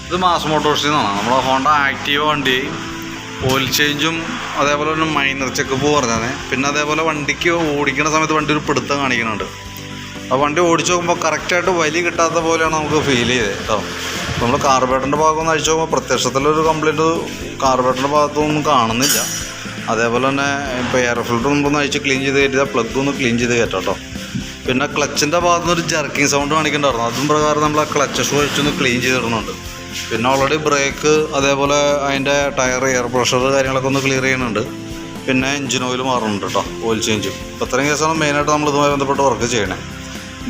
ഇത് മാസ് മോട്ടോഴ്സിൽ നിന്നാണ്. നമ്മുടെ ഹോണ്ട ആക്റ്റീവ വണ്ടി ഓയിൽ ചേഞ്ചും അതേപോലെ തന്നെ മൈനർ ചെക്കപ്പ് പറഞ്ഞാൽ. പിന്നെ അതേപോലെ വണ്ടിക്ക് ഓടിക്കുന്ന സമയത്ത് വണ്ടി ഒരു പിടുത്തം കാണിക്കുന്നുണ്ട്. ആ വണ്ടി ഓടിച്ച് നോക്കുമ്പോൾ കറക്റ്റായിട്ട് വലി കിട്ടാത്ത പോലെയാണ് നമുക്ക് ഫീൽ ചെയ്തത് കേട്ടോ. നമ്മൾ കാർബറേറ്ററിൻ്റെ ഭാഗം ഒന്ന് അഴിച്ച് നോക്കുമ്പോൾ പ്രത്യക്ഷത്തിലൊരു കംപ്ലയിൻറ്റ് കാർബറേറ്ററിൻ്റെ ഭാഗത്തൊന്നും കാണുന്നില്ല. അതേപോലെ തന്നെ ഇപ്പോൾ എയർ ഫിൽറ്റർ മുമ്പൊന്ന് അഴിച്ച് ക്ലീൻ ചെയ്ത് കയറ്റിയാൽ പ്ലഗ് ഒന്ന് ക്ലീൻ ചെയ്ത് കയറ്റാം കേട്ടോ. പിന്നെ ക്ലച്ചിൻ്റെ ഭാഗത്തു നിന്ന് ഒരു ജർക്കിങ് സൗണ്ട് കാണിക്കുന്നുണ്ടായിരുന്നു. അതും പ്രകാരം നമ്മൾ ആ ക്ലച്ച് ഷൂ അഴിച്ചൊന്ന് ക്ലീൻ ചെയ്തിടുന്നുണ്ട്. പിന്നെ ഓൾറെഡി ബ്രേക്ക് അതേപോലെ അതിൻ്റെ ടയർ എയർ പ്രഷർ കാര്യങ്ങളൊക്കെ ഒന്ന് ക്ലിയർ ചെയ്യുന്നുണ്ട്. പിന്നെ എഞ്ചിൻ ഓയിൽ മാറുന്നുണ്ട് കേട്ടോ, ഓയിൽ ചേഞ്ചും. അപ്പോൾ ഇത്രയും കേസാണ് മെയിനായിട്ട് നമ്മൾ ഇതുമായി ബന്ധപ്പെട്ട് വർക്ക് ചെയ്യണേ.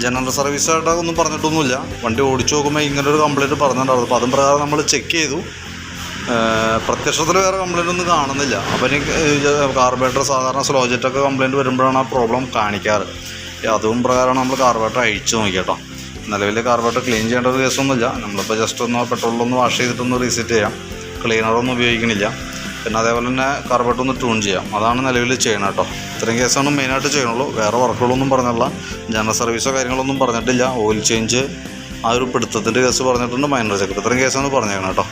ജനറൽ സർവീസായിട്ട് ഒന്നും പറഞ്ഞിട്ടൊന്നുമില്ല. വണ്ടി ഓടിച്ചു നോക്കുമ്പോൾ ഇങ്ങനൊരു കംപ്ലയിൻറ്റ് പറഞ്ഞിട്ടുണ്ടായിരുന്നു. അപ്പോൾ അതും പ്രകാരം നമ്മൾ ചെക്ക് ചെയ്തു. പ്രത്യക്ഷത്തിൽ വേറെ കംപ്ലയിൻ്റ് ഒന്നും കാണുന്നില്ല. അപ്പോൾ എനിക്ക് കാർബറേറ്റർ സാധാരണ സ്ലോ ജെറ്റൊക്കെ കംപ്ലയിൻറ്റ് വരുമ്പോഴാണ് ആ പ്രോബ്ലം കാണിക്കാറ്. അതും പ്രകാരമാണ് നമ്മൾ കാർബറേറ്റർ അഴിച്ചു നോക്കി കേട്ടോ. നിലവിൽ കാർബറേറ്റർ ക്ലീൻ ചെയ്യേണ്ട ഒരു കേസൊന്നുമില്ല. നമ്മളിപ്പോൾ ജസ്റ്റ് ഒന്ന് പെട്രോളിലൊന്ന് വാഷ് ചെയ്തിട്ടൊന്ന് റീസെറ്റ് ചെയ്യാം. ക്ലീനറൊന്നും ഉപയോഗിക്കണില്ല. പിന്നെ അതേപോലെ തന്നെ കാർബറേറ്റർ ഒന്ന് ട്യൂൺ ചെയ്യാം. അതാണ് നിലവിൽ ചെയ്യണം കേട്ടോ. ഇത്രയും കേസാണ് മെയിനായിട്ട് ചെയ്യണുള്ളൂ. വേറെ വർക്കുകളൊന്നും പറഞ്ഞില്ല. ജനറൽ സർവീസോ കാര്യങ്ങളൊന്നും പറഞ്ഞിട്ടില്ല. ഓയിൽ ചേഞ്ച് ആ ഒരു പിടുത്തത്തിൻ്റെ കേസ് പറഞ്ഞിട്ടുണ്ട്. മൈനർ ചെക്കപ്പ് ഇത്രയും കേസാണ് പറഞ്ഞേക്കണം കേട്ടോ.